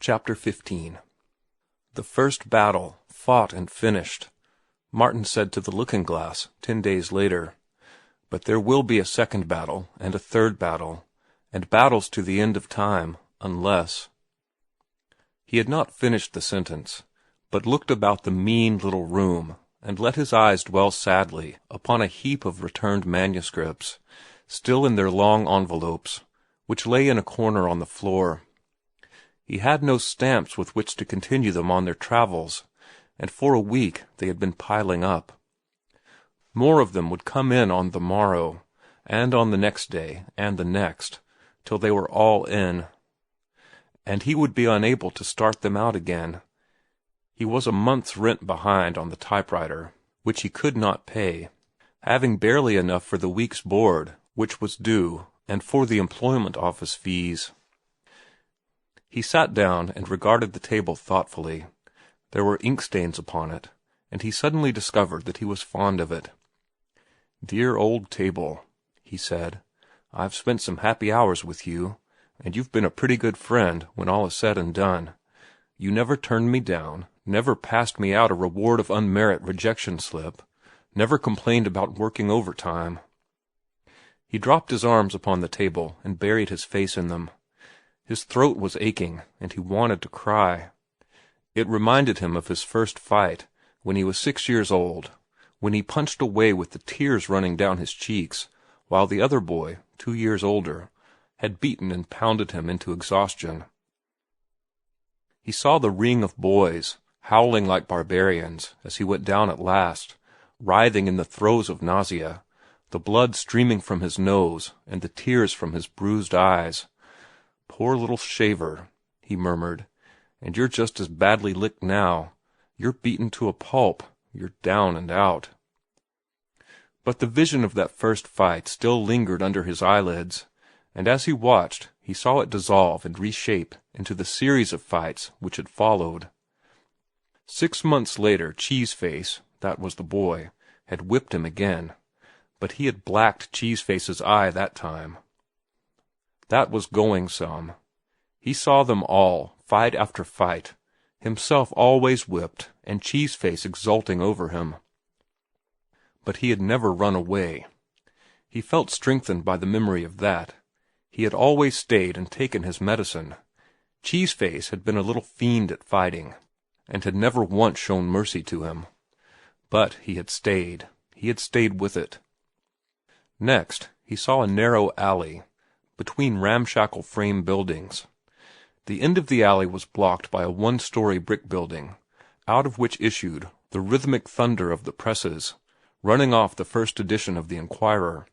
Chapter 15. The first battle, fought and finished, Martin said to the looking-glass 10 days later. But there will be a second battle, and a third battle, and battles to the end of time, unless— He had not finished the sentence, but looked about the mean little room, and let his eyes dwell sadly upon a heap of returned manuscripts, still in their long envelopes, which lay in a corner on the floor. He had no stamps with which to continue them on their travels, and for a week they had been piling up. More of them would come in on the morrow, and on the next day, and the next, till they were all in. And he would be unable to start them out again. He was a month's rent behind on the typewriter, which he could not pay, having barely enough for the week's board, which was due, and for the employment office fees. He sat down and regarded the table thoughtfully. There were ink stains upon it, and he suddenly discovered that he was fond of it. "Dear old table," he said, "I've spent some happy hours with you, and you've been a pretty good friend when all is said and done. You never turned me down, never passed me out a reward of unmerit rejection slip, never complained about working overtime." He dropped his arms upon the table and buried his face in them. His throat was aching, and he wanted to cry. It reminded him of his first fight, when he was 6 years old, when he punched away with the tears running down his cheeks, while the other boy, 2 years older, had beaten and pounded him into exhaustion. He saw the ring of boys, howling like barbarians, as he went down at last, writhing in the throes of nausea, the blood streaming from his nose and the tears from his bruised eyes. "Poor little shaver," he murmured, "and you're just as badly licked now. You're beaten to a pulp. You're down and out." But the vision of that first fight still lingered under his eyelids, and as he watched, he saw it dissolve and reshape into the series of fights which had followed. 6 months later, Cheeseface, that was the boy, had whipped him again, but he had blacked Cheeseface's eye that time. That was going some. He saw them all, fight after fight, himself always whipped, and Cheeseface exulting over him. But he had never run away. He felt strengthened by the memory of that. He had always stayed and taken his medicine. Cheeseface had been a little fiend at fighting, and had never once shown mercy to him. But he had stayed. He had stayed with it. Next, he saw a narrow alley, between ramshackle frame buildings. The end of the alley was blocked by a 1-story brick building, out of which issued the rhythmic thunder of the presses, running off the first edition of the Enquirer.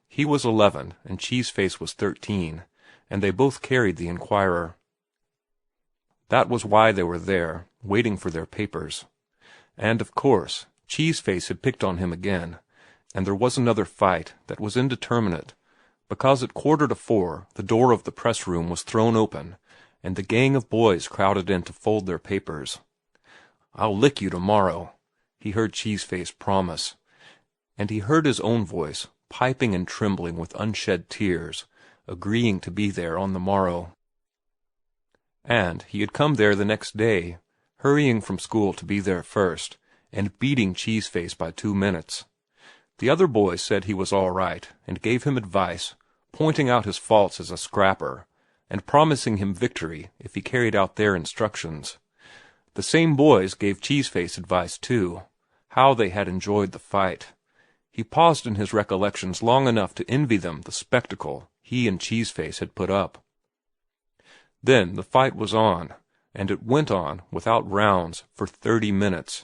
He was 11, and Cheeseface was 13, and they both carried the Enquirer. That was why they were there, waiting for their papers. And, of course, Cheeseface had picked on him again, and there was another fight that was indeterminate, because at 3:45 the door of the press room was thrown open, and the gang of boys crowded in to fold their papers. "I'll lick you tomorrow," he heard Cheeseface promise, and he heard his own voice, piping and trembling with unshed tears, agreeing to be there on the morrow. And he had come there the next day, hurrying from school to be there first, and beating Cheeseface by 2 minutes. The other boys said he was all right, and gave him advice, pointing out his faults as a scrapper, and promising him victory if he carried out their instructions. The same boys gave Cheeseface advice, too, how they had enjoyed the fight. He paused in his recollections long enough to envy them the spectacle he and Cheeseface had put up. Then the fight was on, and it went on without rounds for 30 minutes,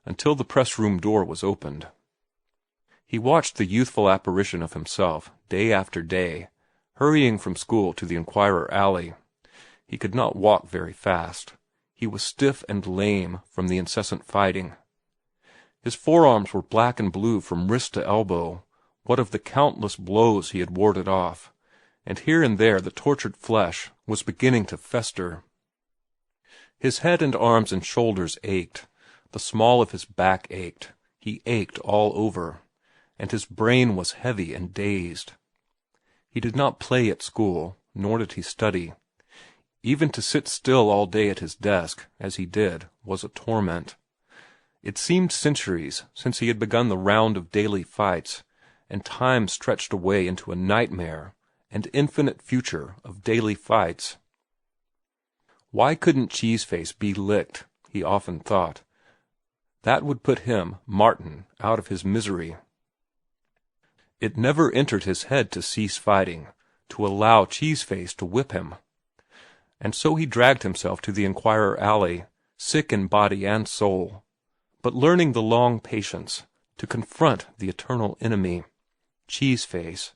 until the press-room door was opened. He watched the youthful apparition of himself, day after day, hurrying from school to the Enquirer alley. He could not walk very fast. He was stiff and lame from the incessant fighting. His forearms were black and blue from wrist to elbow, what of the countless blows he had warded off, and here and there the tortured flesh was beginning to fester. His head and arms and shoulders ached. The small of his back ached. He ached all over, and his brain was heavy and dazed. He did not play at school, nor did he study. Even to sit still all day at his desk, as he did, was a torment. It seemed centuries since he had begun the round of daily fights, and time stretched away into a nightmare and infinite future of daily fights. Why couldn't Cheese-Face be licked, he often thought. That would put him, Martin, out of his misery. It never entered his head to cease fighting, to allow Cheese-Face to whip him. And so he dragged himself to the Enquirer Alley, sick in body and soul, but learning the long patience to confront the eternal enemy, Cheese-Face,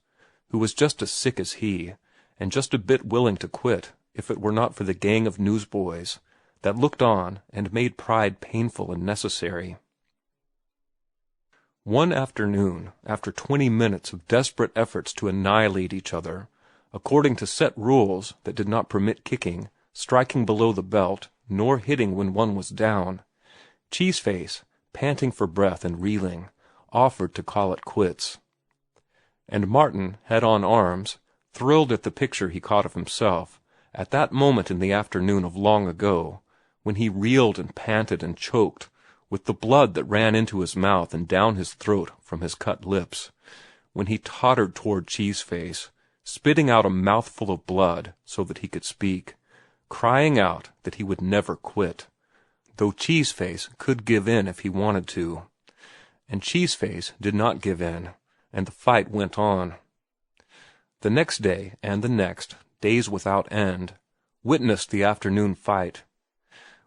who was just as sick as he, and just a bit willing to quit if it were not for the gang of newsboys that looked on and made pride painful and necessary. One afternoon, after 20 minutes of desperate efforts to annihilate each other, according to set rules that did not permit kicking, striking below the belt, nor hitting when one was down, Cheese-Face, panting for breath and reeling, offered to call it quits. And Martin, head on arms, thrilled at the picture he caught of himself, at that moment in the afternoon of long ago, when he reeled and panted and choked, with the blood that ran into his mouth and down his throat from his cut lips, when he tottered toward Cheese-Face, spitting out a mouthful of blood so that he could speak, crying out that he would never quit, though Cheese-Face could give in if he wanted to. And Cheese-Face did not give in, and the fight went on. The next day, and the next, days without end, witnessed the afternoon fight.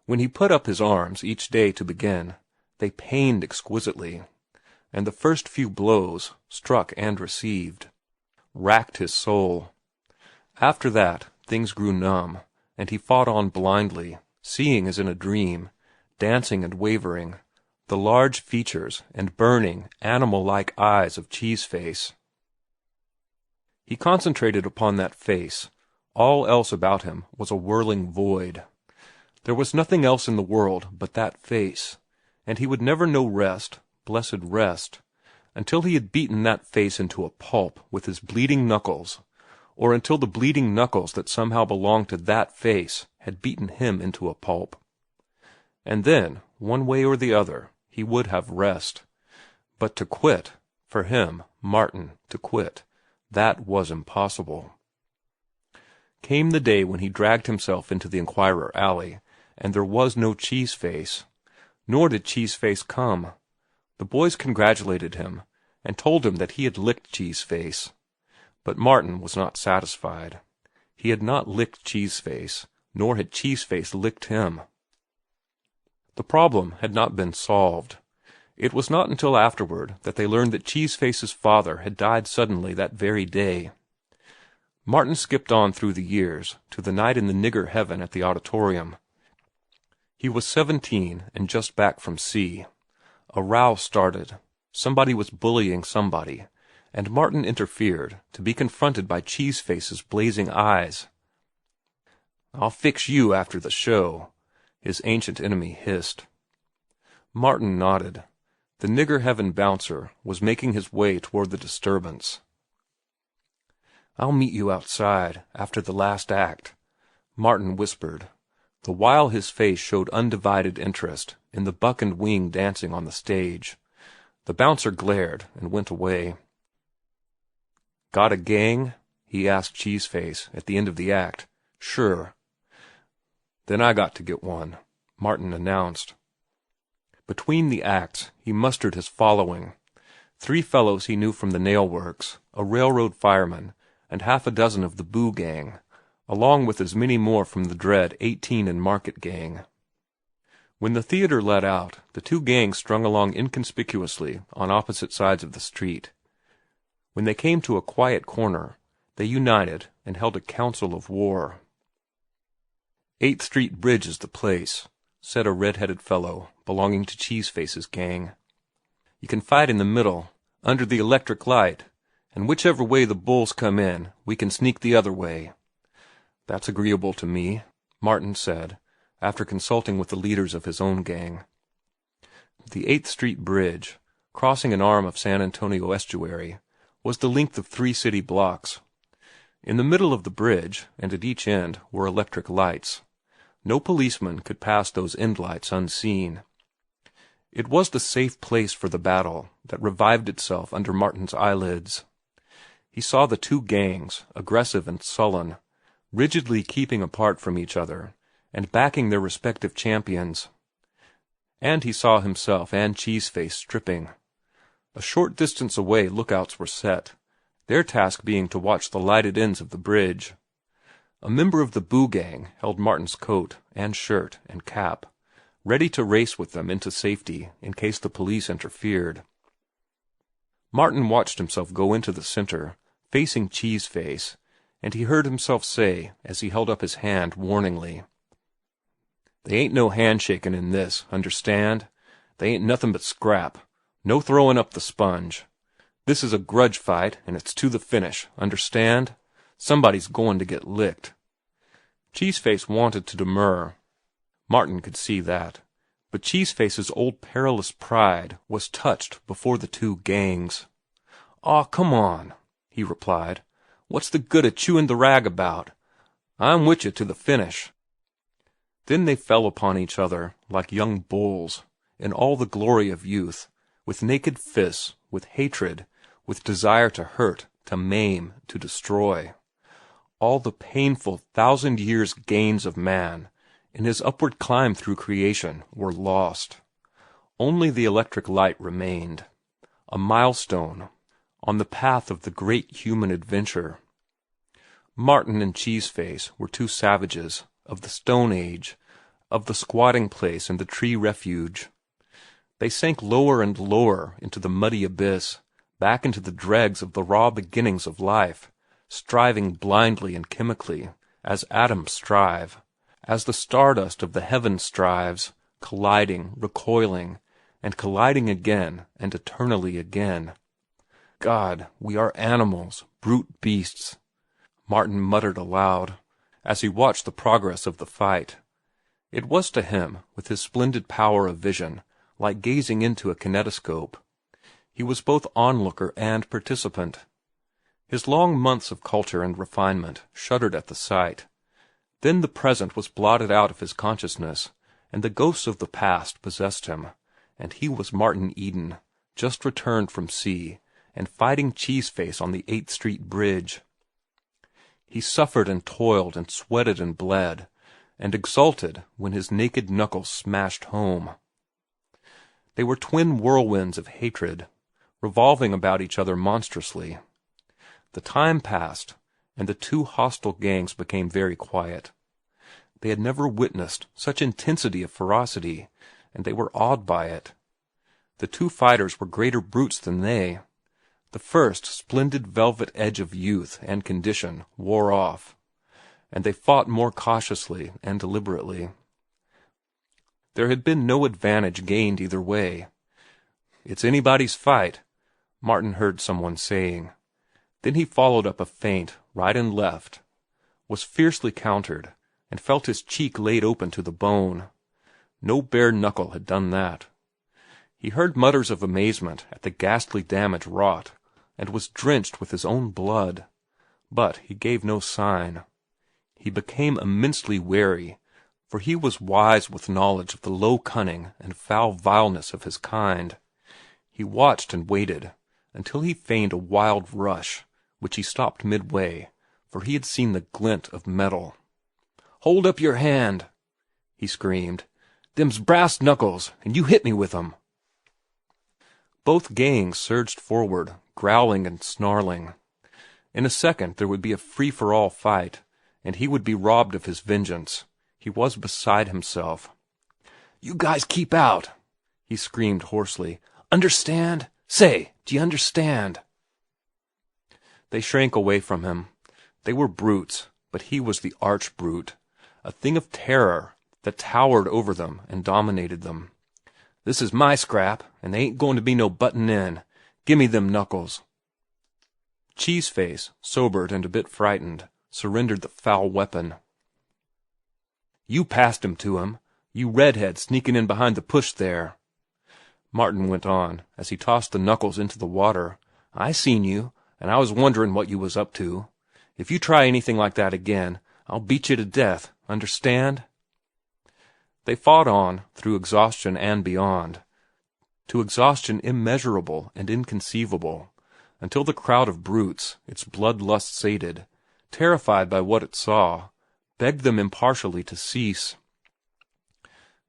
When he put up his arms each day to begin, they pained exquisitely, and the first few blows, struck and received, racked his soul. After that, things grew numb, and he fought on blindly, seeing as in a dream, dancing and wavering, the large features and burning, animal-like eyes of Cheese-Face. He concentrated upon that face. All else about him was a whirling void. There was nothing else in the world but that face, and he would never know rest, blessed rest, until he had beaten that face into a pulp with his bleeding knuckles, or until the bleeding knuckles that somehow belonged to that face had beaten him into a pulp. And then, one way or the other, he would have rest. But to quit, for him, Martin, to quit, that was impossible. Came the day when he dragged himself into the Enquirer Alley, and there was no Cheese-Face. Nor did Cheese-Face come. The boys congratulated him, and told him that he had licked Cheese-Face. But Martin was not satisfied. He had not licked Cheese-Face, nor had Cheese-Face licked him. The problem had not been solved. It was not until afterward that they learned that Cheese-Face's father had died suddenly that very day. Martin skipped on through the years, to the night in the nigger heaven at the auditorium. He was 17 and just back from sea. A row started. Somebody was bullying somebody, and Martin interfered, to be confronted by Cheese-Face's blazing eyes. "I'll fix you after the show," his ancient enemy hissed. Martin nodded. The nigger heaven bouncer was making his way toward the disturbance. "I'll meet you outside, after the last act," Martin whispered, the while his face showed undivided interest in the buck and wing dancing on the stage. The bouncer glared and went away. "Got a gang?" he asked Cheese-Face at the end of the act. "Sure." "Then I got to get one," Martin announced. Between the acts, he mustered his following: 3 fellows he knew from the nail works, a railroad fireman, and half a dozen of the Boo gang, along with as many more from the dread 18 and Market gang. When the theater let out, the 2 gangs strung along inconspicuously on opposite sides of the street. When they came to a quiet corner, they united and held a council of war. 8th Street Bridge is the place, said a red-headed fellow belonging to Cheese-Face's gang. "You can fight in the middle, under the electric light, and whichever way the bulls come in, we can sneak the other way." "That's agreeable to me," Martin said, after consulting with the leaders of his own gang. The 8th Street Bridge, crossing an arm of San Antonio estuary, was the length of 3 city blocks. In the middle of the bridge, and at each end, were electric lights. No policeman could pass those end lights unseen. It was the safe place for the battle that revived itself under Martin's eyelids. He saw the two gangs, aggressive and sullen, rigidly keeping apart from each other and backing their respective champions. And he saw himself and Cheeseface stripping. A short distance away lookouts were set, their task being to watch the lighted ends of the bridge. A member of the Boo Gang held Martin's coat and shirt and cap, ready to race with them into safety in case the police interfered. Martin watched himself go into the center, facing Cheeseface, and he heard himself say, as he held up his hand warningly, "They ain't no handshaking in this, understand? They ain't nothing but scrap. No throwing up the sponge. This is a grudge fight, and it's to the finish, understand? Somebody's going to get licked." Cheeseface wanted to demur. Martin could see that. But Cheeseface's old perilous pride was touched before the two gangs. "Aw, come on," he replied. "What's the good of chewing the rag about? I'm with you to the finish." Then they fell upon each other like young bulls, in all the glory of youth, with naked fists, with hatred, with desire to hurt, to maim, to destroy. All the painful 1,000 years' gains of man in his upward climb through creation were lost. Only the electric light remained, a milestone on the path of the great human adventure. Martin and Cheeseface were two savages of the Stone Age, of the squatting place and the tree refuge. They sank lower and lower into the muddy abyss, back into the dregs of the raw beginnings of life, striving blindly and chemically, as atoms strive, as the stardust of the heavens strives, colliding, recoiling, and colliding again and eternally again. "God, we are animals, brute beasts," Martin muttered aloud, as he watched the progress of the fight. It was to him, with his splendid power of vision, like gazing into a kinetoscope. He was both onlooker and participant. His long months of culture and refinement shuddered at the sight. Then the present was blotted out of his consciousness, and the ghosts of the past possessed him, and he was Martin Eden, just returned from sea, and fighting Cheeseface on the 8th Street Bridge. He suffered and toiled and sweated and bled, and exulted when his naked knuckles smashed home. They were twin whirlwinds of hatred, revolving about each other monstrously. The time passed, and the two hostile gangs became very quiet. They had never witnessed such intensity of ferocity, and they were awed by it. The two fighters were greater brutes than they. The first splendid velvet edge of youth and condition wore off, and they fought more cautiously and deliberately. There had been no advantage gained either way. "It's anybody's fight," Martin heard someone saying. Then he followed up a feint right and left, was fiercely countered, and felt his cheek laid open to the bone. No bare knuckle had done that. He heard mutters of amazement at the ghastly damage wrought, and was drenched with his own blood. But he gave no sign. He became immensely wary, for he was wise with knowledge of the low cunning and foul vileness of his kind. He watched and waited, until he feigned a wild rush, which he stopped midway, for he had seen the glint of metal. "Hold up your hand," he screamed. "Them's brass knuckles, and you hit me with 'em." Both gangs surged forward, growling and snarling. In a second there would be a free-for-all fight, and he would be robbed of his vengeance. He was beside himself. "You guys keep out," he screamed hoarsely. "Understand? Say, do you understand?" They shrank away from him. They were brutes, but he was the arch-brute, a thing of terror that towered over them and dominated them. "This is my scrap, and they ain't going to be no buttin' in. Gimme them knuckles." Cheeseface, sobered and a bit frightened, surrendered the foul weapon. "You passed him to him, you redhead sneaking in behind the push there," Martin went on, as he tossed the knuckles into the water. "I seen you, and I was wonderin' what you was up to. If you try anything like that again, I'll beat you to death. Understand?" They fought on, through exhaustion and beyond, to exhaustion immeasurable and inconceivable, until the crowd of brutes, its bloodlust sated, terrified by what it saw, begged them impartially to cease.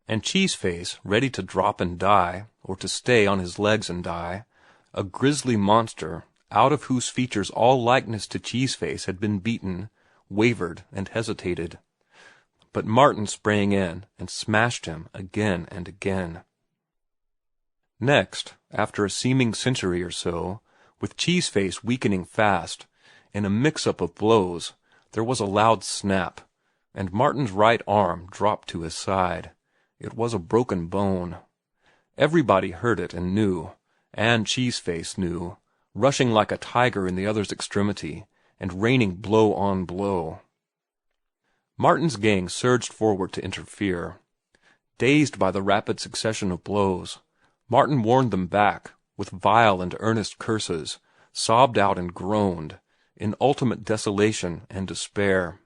And Cheeseface, ready to drop and die, or to stay on his legs and die, a grisly monster, out of whose features all likeness to Cheeseface had been beaten, wavered and hesitated. But Martin sprang in and smashed him again and again. Next, after a seeming century or so, with Cheeseface weakening fast, in a mix-up of blows, there was a loud snap, and Martin's right arm dropped to his side. It was a broken bone. Everybody heard it and knew, and Cheeseface knew, rushing like a tiger in the other's extremity, and raining blow on blow. Martin's gang surged forward to interfere. Dazed by the rapid succession of blows, Martin warned them back, with vile and earnest curses, sobbed out and groaned, in ultimate desolation and despair.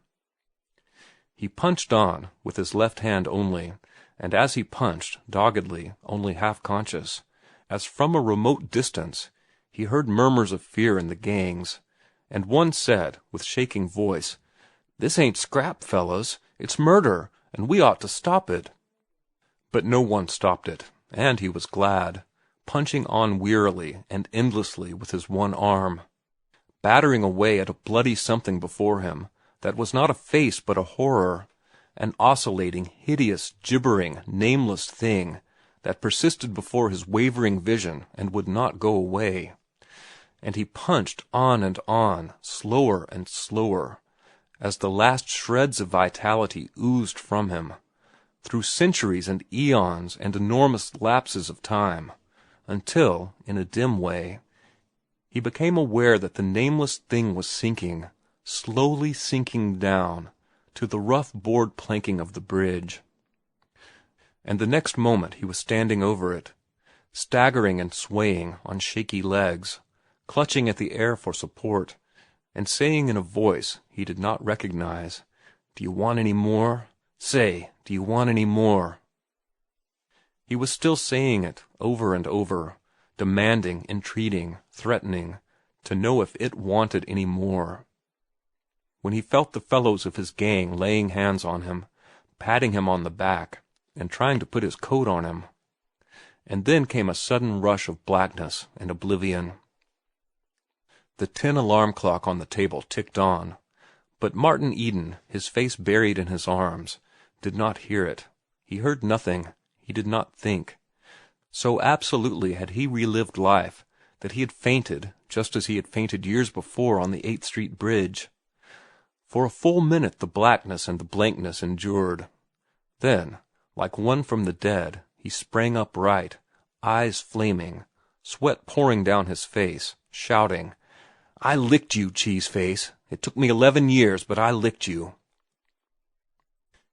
He punched on, with his left hand only, and as he punched, doggedly, only half conscious, as from a remote distance he heard murmurs of fear in the gangs, and one said, with shaking voice, "This ain't scrap, fellows. It's murder, and we ought to stop it." But no one stopped it, and he was glad, punching on wearily and endlessly with his one arm, battering away at a bloody something before him that was not a face but a horror, an oscillating, hideous, gibbering, nameless thing that persisted before his wavering vision and would not go away. And he punched on and on, slower and slower, as the last shreds of vitality oozed from him, through centuries and eons and enormous lapses of time, until, in a dim way, he became aware that the nameless thing was sinking, slowly sinking down, to the rough board planking of the bridge. And the next moment he was standing over it, staggering and swaying on shaky legs, clutching at the air for support, and saying in a voice he did not recognize, "Do you want any more? Say, do you want any more?" He was still saying it over and over, demanding, entreating, threatening, to know if it wanted any more, when he felt the fellows of his gang laying hands on him, patting him on the back, and trying to put his coat on him. And then came a sudden rush of blackness and oblivion. The 10 alarm clock on the table ticked on, but Martin Eden, his face buried in his arms, did not hear it. He heard nothing. He did not think. So absolutely had he relived life that he had fainted just as he had fainted years before on the 8th Street Bridge. For a full minute the blackness and the blankness endured. Then, like one from the dead, he sprang upright, eyes flaming, sweat pouring down his face, shouting, "I licked you, Cheeseface. It took me 11 years, but I licked you."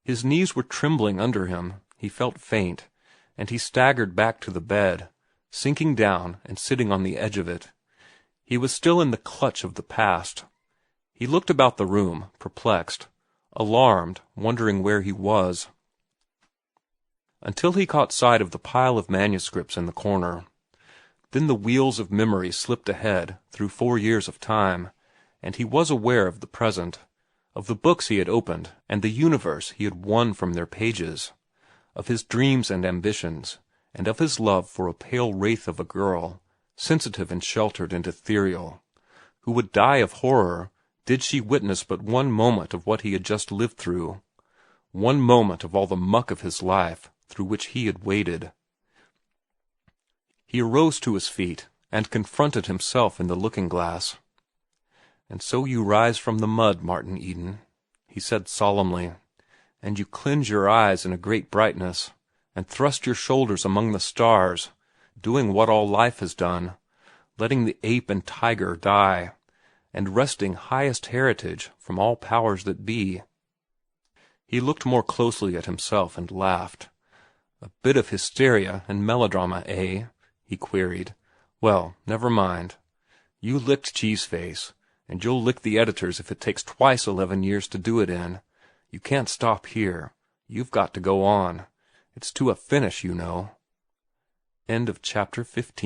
His knees were trembling under him. He felt faint, and he staggered back to the bed, sinking down and sitting on the edge of it. He was still in the clutch of the past. He looked about the room, perplexed, alarmed, wondering where he was, until he caught sight of the pile of manuscripts in the corner. Then the wheels of memory slipped ahead through 4 years of time, and he was aware of the present, of the books he had opened and the universe he had won from their pages, of his dreams and ambitions, and of his love for a pale wraith of a girl, sensitive and sheltered and ethereal, who would die of horror did she witness but one moment of what he had just lived through, one moment of all the muck of his life through which he had waded. He arose to his feet and confronted himself in the looking-glass. "And so you rise from the mud, Martin Eden," he said solemnly, "and you cleanse your eyes in a great brightness, and thrust your shoulders among the stars, doing what all life has done, letting the ape and tiger die, and wresting highest heritage from all powers that be." He looked more closely at himself and laughed. "A bit of hysteria and melodrama, eh?" he queried. "Well, never mind. You licked Cheeseface, And you'll lick the editors if it takes twice 11 years to do it in. You can't stop here. You've got to go on. It's to a finish, you know. End of chapter 15.